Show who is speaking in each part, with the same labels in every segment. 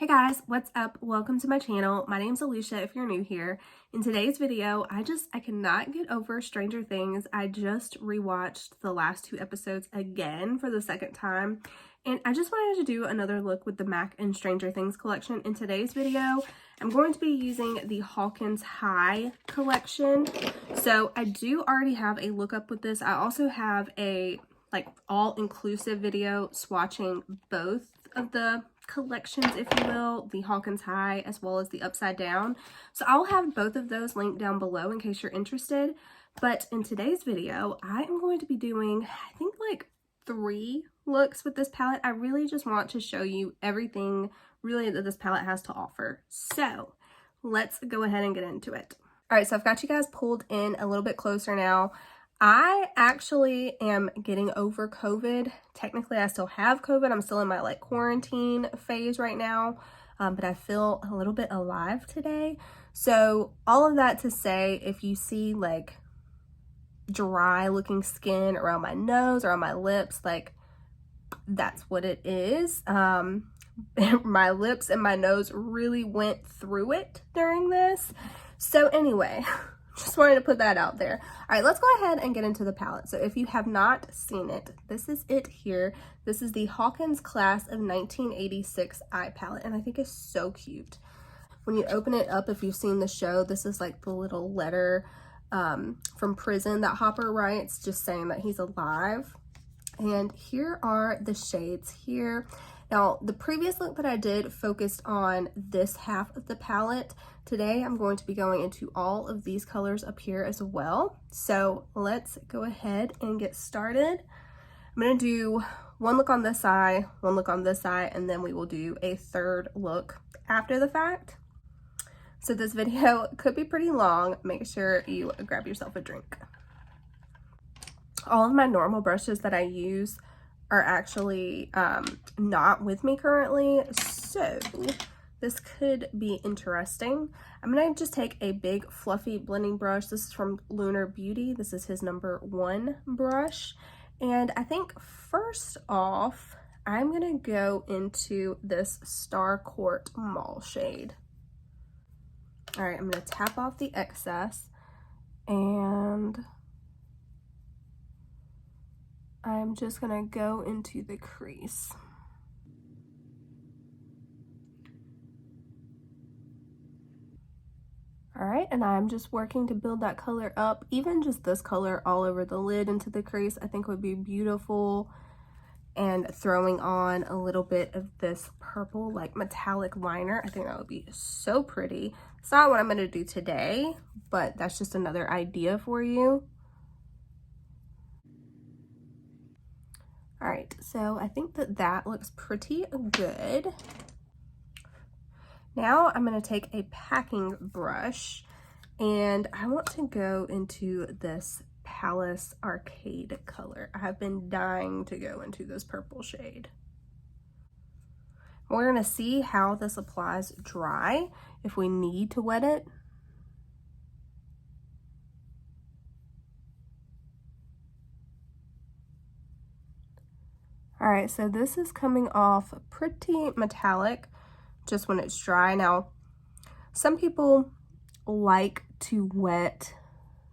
Speaker 1: Hey guys, what's up? Welcome to my channel. My name's Alicia if you're new here. In today's video, I cannot get over Stranger Things. I just rewatched the last two episodes again for the second time, and I just wanted to do another look with the MAC and Stranger Things collection. In today's video, I'm going to be using the Hawkins High collection. So I do already have a look up with this. I also have a all-inclusive video swatching both of the collections, if you will, the Hawkins High as well as the Upside Down. So I'll have both of those linked down below in case you're interested. But in today's video, I am going to be doing, I think, like 3 looks with this palette. I really just want to show you everything really that this palette has to offer. So let's go ahead and get into it. All right, so I've got you guys pulled in a little bit closer now. I actually am getting over COVID. Technically, I still have COVID. I'm still in my quarantine phase right now, but I feel a little bit alive today. So all of that to say, if you see dry looking skin around my nose or on my lips, that's what it is. My lips and my nose really went through it during this. So anyway, just wanted to put that out there. All right, let's go ahead and get into the palette. So if you have not seen it, this is it here. This is the Hawkins Class of 1986 eye palette, and I think it's so cute. When you open it up, if you've seen the show, this is like the little letter from prison that Hopper writes, just saying that he's alive. And here are the shades here. Now, the previous look that I did focused on this half of the palette. Today, I'm going to be going into all of these colors up here as well. So let's go ahead and get started. I'm going to do one look on this eye, one look on this eye, and then we will do a third look after the fact. So this video could be pretty long. Make sure you grab yourself a drink. All of my normal brushes that I use are actually not with me currently, so this could be interesting. I'm gonna just take a big fluffy blending brush. This is from Lunar Beauty. This is his #1 brush, and I think first off I'm gonna go into this Starcourt Mall shade. All right, I'm gonna tap off the excess, and I'm just gonna go into the crease. All right, and I'm just working to build that color up. Even just this color all over the lid into the crease, I think would be beautiful. And throwing on a little bit of this purple, metallic liner, I think that would be so pretty. It's not what I'm gonna do today, but that's just another idea for you. All right, so I think that looks pretty good. Now I'm going to take a packing brush, and I want to go into this Palace Arcade color. I have been dying to go into this purple shade. We're going to see how this applies dry, if we need to wet it. All right, so this is coming off pretty metallic just when it's dry. Now, some people like to wet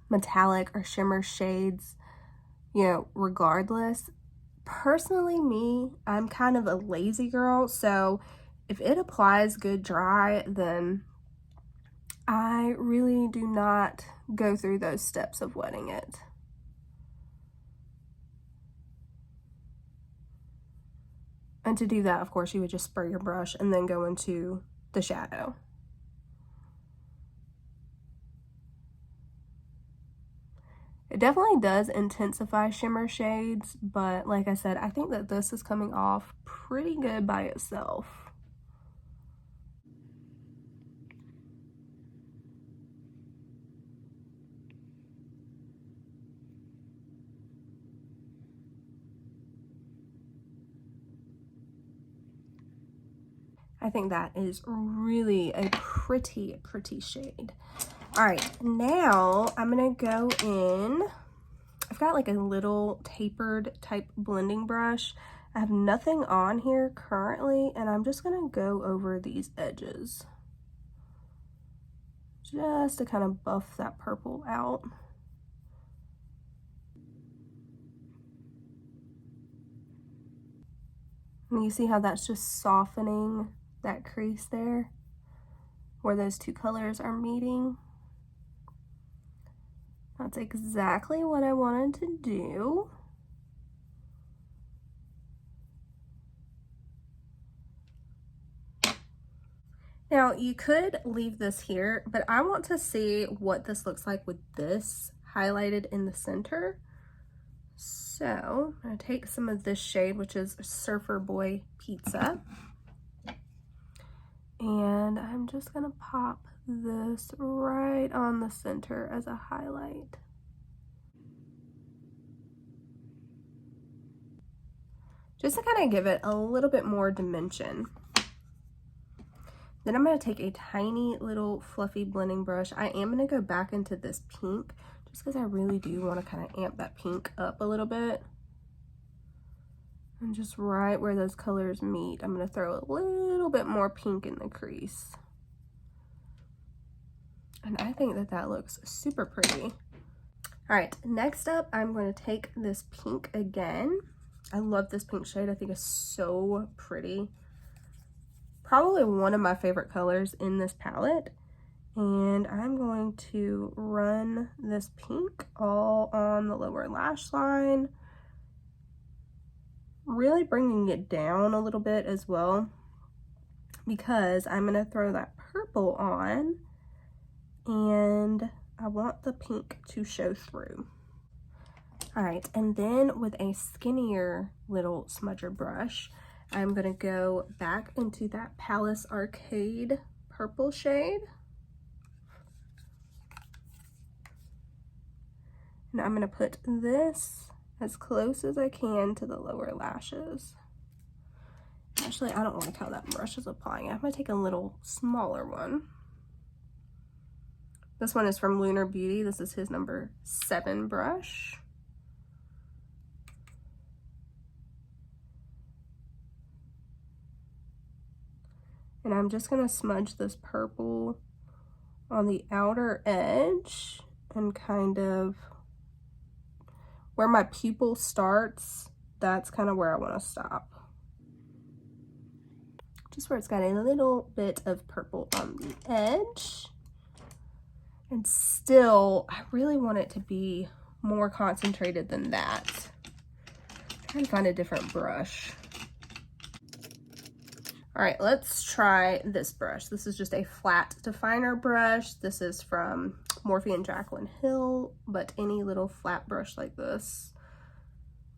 Speaker 1: metallic or shimmer shades, regardless. Personally, me, I'm kind of a lazy girl, so if it applies good dry, then I really do not go through those steps of wetting it. And to do that, of course, you would just spray your brush and then go into the shadow. It definitely does intensify shimmer shades, but like I said, I think that this is coming off pretty good by itself. I think that is really a pretty shade. All right, now I'm gonna go in. I've got a little tapered type blending brush. I have nothing on here currently, and I'm just gonna go over these edges just to kind of buff that purple out. And you see how that's just softening that crease there where those two colors are meeting. That's exactly what I wanted to do. Now you could leave this here, but I want to see what this looks like with this highlighted in the center. So I'm going to take some of this shade, which is Surfer Boy Pizza, and I'm just going to pop this right on the center as a highlight. Just to kind of give it a little bit more dimension. Then I'm going to take a tiny little fluffy blending brush. I am going to go back into this pink just because I really do want to kind of amp that pink up a little bit. And just right where those colors meet, I'm going to throw a little bit more pink in the crease. And I think that that looks super pretty. All right, next up, I'm going to take this pink again. I love this pink shade. I think it's so pretty. Probably one of my favorite colors in this palette. And I'm going to run this pink all on the lower lash line, really bringing it down a little bit as well, because I'm going to throw that purple on and I want the pink to show through. All right, and then with a skinnier little smudger brush, I'm going to go back into that Palace Arcade purple shade. And I'm going to put this as close as I can to the lower lashes. Actually, I don't like how that brush is applying. I'm going to take a little smaller one. This one is from Lunar Beauty. This is his number 7 brush. And I'm just going to smudge this purple on the outer edge and kind of where my pupil starts, that's kind of where I want to stop. Just where it's got a little bit of purple on the edge. And still, I really want it to be more concentrated than that. I'm trying to find a different brush. All right, let's try this brush. This is just a flat definer brush. This is from Morphe and Jaclyn Hill, but any little flat brush like this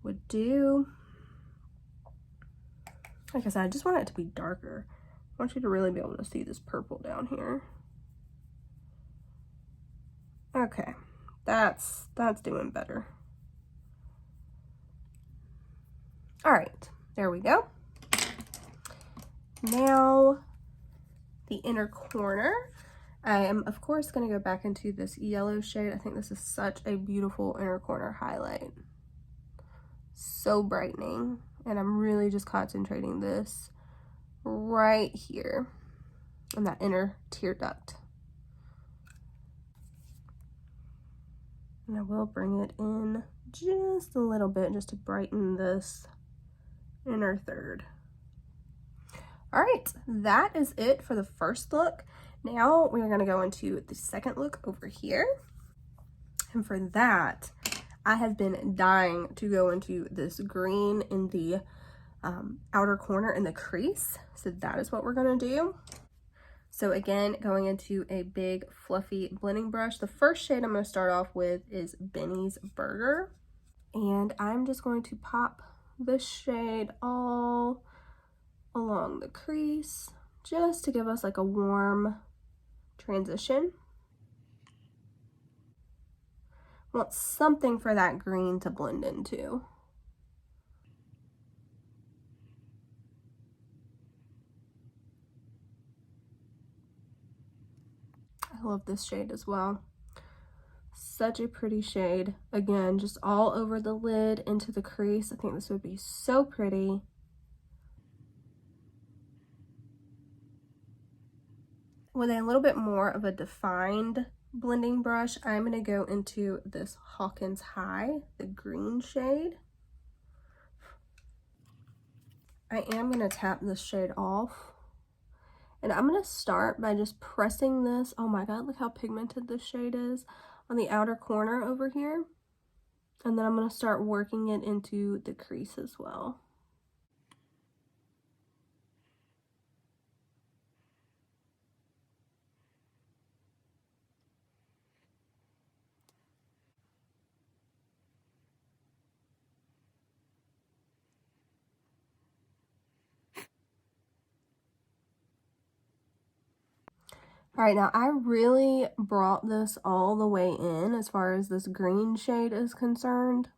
Speaker 1: would do. Like I said, I just want it to be darker. I want you to really be able to see this purple down here. Okay, that's doing better. All right, there we go. Now, the inner corner, I am of course going to go back into this yellow shade. I think this is such a beautiful inner corner highlight. So brightening, and I'm really just concentrating this right here on that inner tear duct. And I will bring it in just a little bit just to brighten this inner third. All right, that is it for the first look. Now we're going to go into the second look over here. And for that, I have been dying to go into this green in the outer corner in the crease. So that is what we're going to do. So again, going into a big fluffy blending brush. The first shade I'm going to start off with is Benny's Burger. And I'm just going to pop this shade all along the crease just to give us like a warm transition. Want something for that green to blend into. I love this shade as well. Such a pretty shade. Again, just all over the lid into the crease. I think this would be so pretty. With a little bit more of a defined blending brush, I'm going to go into this Hawkins High, the green shade. I am going to tap this shade off. And I'm going to start by just pressing this. Oh my god, look how pigmented this shade is on the outer corner over here. And then I'm going to start working it into the crease as well. All right, now I really brought this all the way in as far as this green shade is concerned.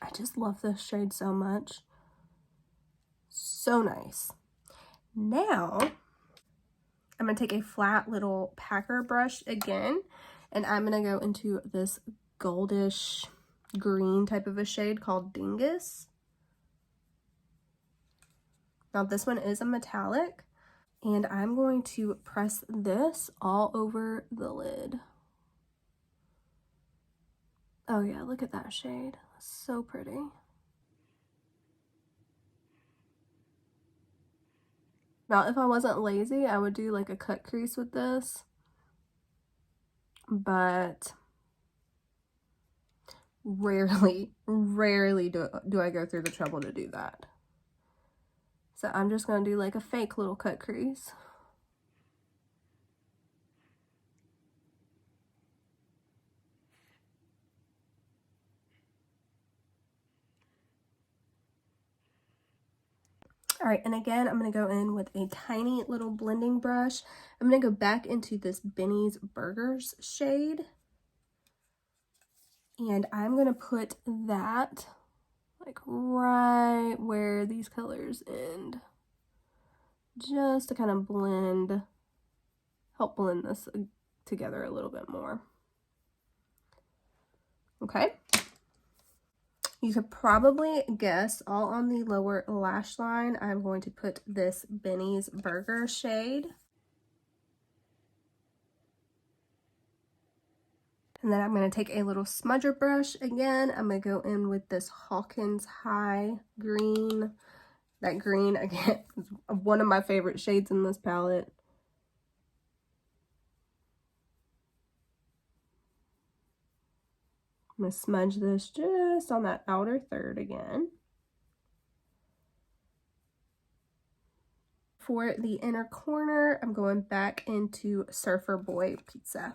Speaker 1: I just love this shade so much. So nice. Now, I'm going to take a flat little packer brush again, and I'm going to go into this goldish green type of a shade called Dingus. Now, this one is a metallic. And I'm going to press this all over the lid. Oh yeah, look at that shade. So pretty. Now, if I wasn't lazy, I would do like a cut crease with this. But rarely do I go through the trouble to do that. So I'm just going to do like a fake little cut crease. All right, and again, I'm going to go in with a tiny little blending brush. I'm going to go back into this Benny's Burgers shade. And I'm going to put that like right where these colors end. Just to kind of help blend this together a little bit more. Okay. You could probably guess all on the lower lash line, I'm going to put this Benny's Burger shade. And then I'm going to take a little smudger brush again. I'm going to go in with this Hawkins High green. That green, again, is one of my favorite shades in this palette. I'm going to smudge this just on that outer third again. For the inner corner, I'm going back into Surfer Boy Pizza.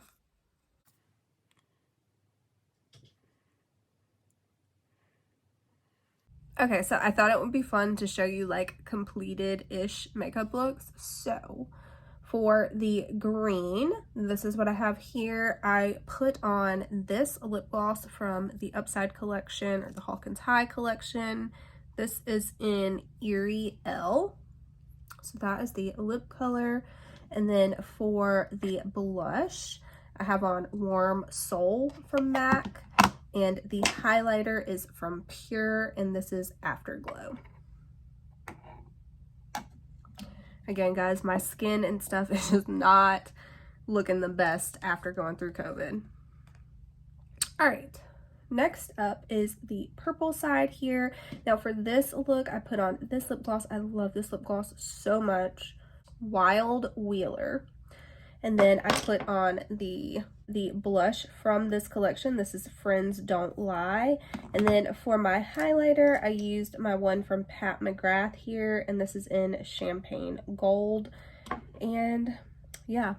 Speaker 1: Okay, so I thought it would be fun to show you like completed-ish makeup looks. So for the green, this is what I have here. I put on this lip gloss from the Upside collection or the Hawkins High collection. This is in Eerie L. So that is the lip color. And then for the blush, I have on Warm Soul from MAC. And the highlighter is from Pure, and this is Afterglow. Again, guys, my skin and stuff is just not looking the best after going through COVID. All right, next up is the purple side here. Now for this look, I put on this lip gloss. I love this lip gloss so much. Wild Wheeler. And then I put on the blush from this collection. This is Friends Don't Lie. And then for my highlighter, I used my one from Pat McGrath here, and this is in Champagne Gold. And yeah,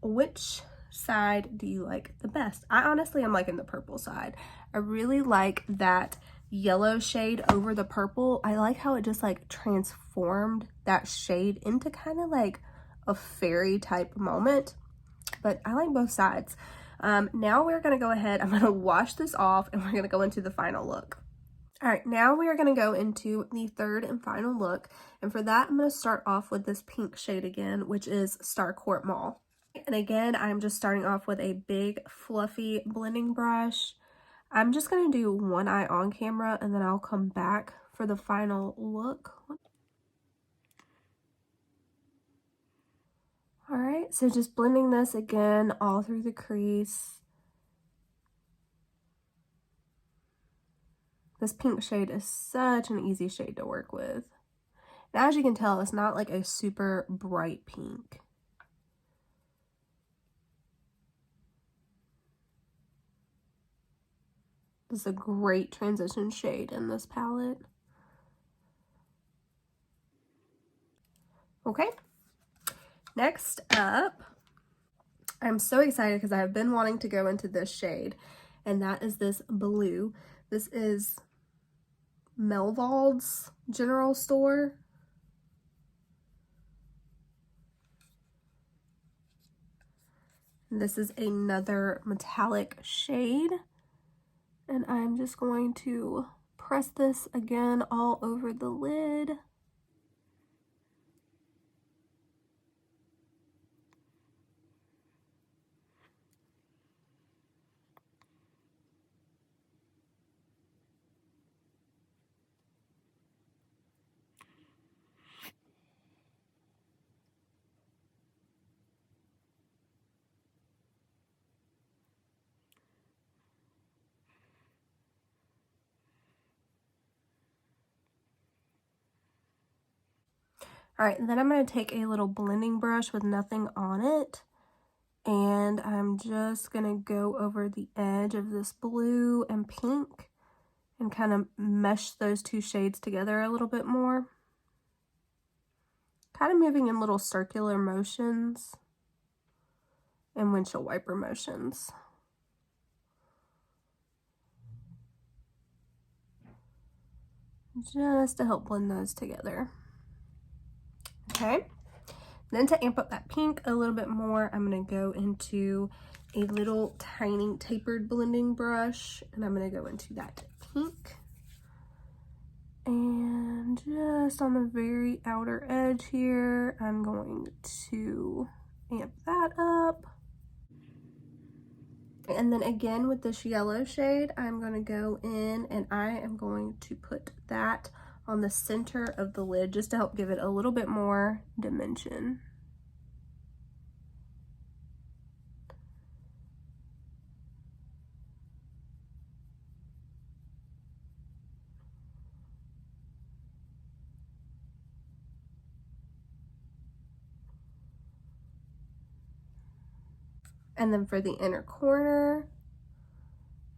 Speaker 1: which side do you like the best? I honestly am liking the purple side. I really like that yellow shade over the purple. I like how it just like transformed that shade into kind of like a fairy type moment, but I like both sides. Now we're gonna go ahead, I'm gonna wash this off and we're gonna go into the final look. All right, now we are gonna go into the third and final look. And for that, I'm gonna start off with this pink shade again, which is Starcourt Mall. And again, I'm just starting off with a big fluffy blending brush. I'm just gonna do one eye on camera and then I'll come back for the final look. All right, so just blending this again all through the crease. This pink shade is such an easy shade to work with. And as you can tell, it's not like a super bright pink. This is a great transition shade in this palette. Okay, next up, I'm so excited because I have been wanting to go into this shade, and that is this blue. This is Melvald's General Store. This is another metallic shade, and I'm just going to press this again all over the lid. All right, and then I'm going to take a little blending brush with nothing on it, and I'm just going to go over the edge of this blue and pink and kind of mesh those two shades together a little bit more. Kind of moving in little circular motions and windshield wiper motions. Just to help blend those together. Okay, then to amp up that pink a little bit more, I'm going to go into a little tiny tapered blending brush, and I'm going to go into that pink. And just on the very outer edge here, I'm going to amp that up. And then again with this yellow shade, I'm going to go in and I am going to put that on the center of the lid just to help give it a little bit more dimension. And then for the inner corner,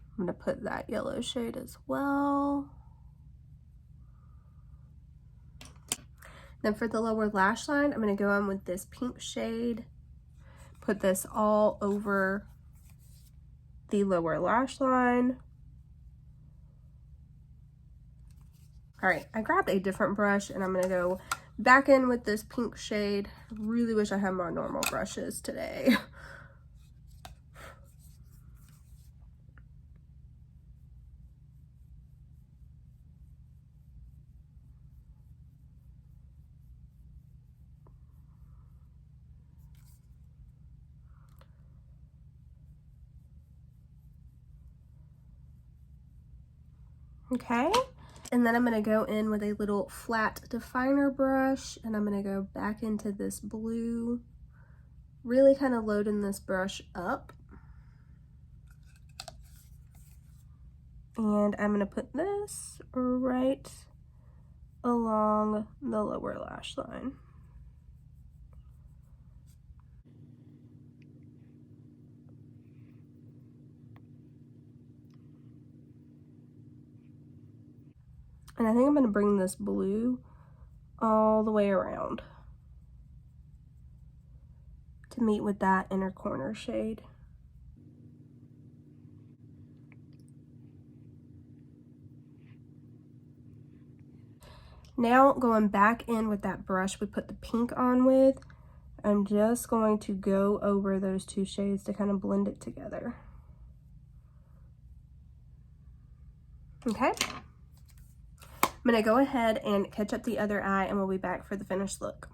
Speaker 1: I'm going to put that yellow shade as well. Then for the lower lash line, I'm going to go in with this pink shade, put this all over the lower lash line. All right, I grabbed a different brush and I'm going to go back in with this pink shade. I really wish I had more normal brushes today. Okay, and then I'm going to go in with a little flat definer brush and I'm going to go back into this blue, really kind of loading this brush up. And I'm going to put this right along the lower lash line. And I think I'm going to bring this blue all the way around to meet with that inner corner shade. Now going back in with that brush we put the pink on with, I'm just going to go over those two shades to kind of blend it together. Okay. I'm going to go ahead and catch up the other eye and we'll be back for the finished look.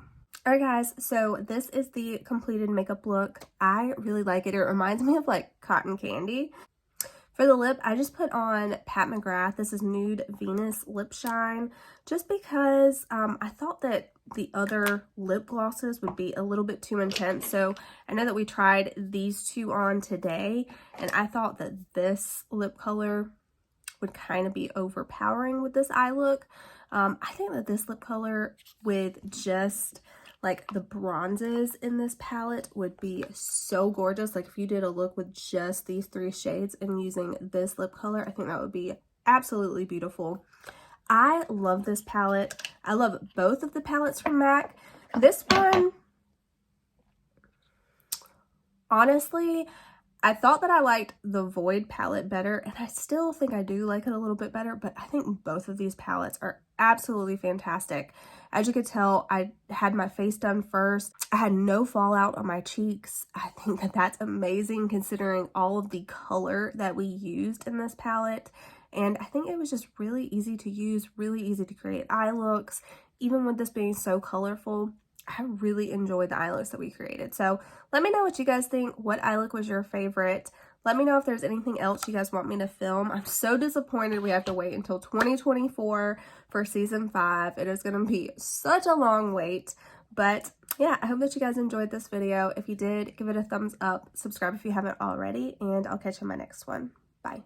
Speaker 1: Alright guys, so this is the completed makeup look. I really like it. It reminds me of like cotton candy. For the lip, I just put on Pat McGrath. This is Nude Venus Lip Shine, just because I thought that the other lip glosses would be a little bit too intense. So I know that we tried these two on today, and I thought that this lip color would kind of be overpowering with this eye look. I think that this lip color with just like the bronzes in this palette would be so gorgeous. Like if you did a look with just these 3 shades and using this lip color, I think that would be absolutely beautiful. I love this palette. I love both of the palettes from MAC. This one, honestly, I thought that I liked the Void palette better, and I still think I do like it a little bit better, but I think both of these palettes are absolutely fantastic. As you could tell, I had my face done first. I had no fallout on my cheeks. I think that that's amazing considering all of the color that we used in this palette, and I think it was just really easy to use, really easy to create eye looks, even with this being so colorful. I really enjoyed the eye looks that we created. So let me know what you guys think. What eye look was your favorite? Let me know if there's anything else you guys want me to film. I'm so disappointed we have to wait until 2024 for season 5. It is going to be such a long wait. But yeah, I hope that you guys enjoyed this video. If you did, give it a thumbs up. Subscribe if you haven't already. And I'll catch you in my next one. Bye.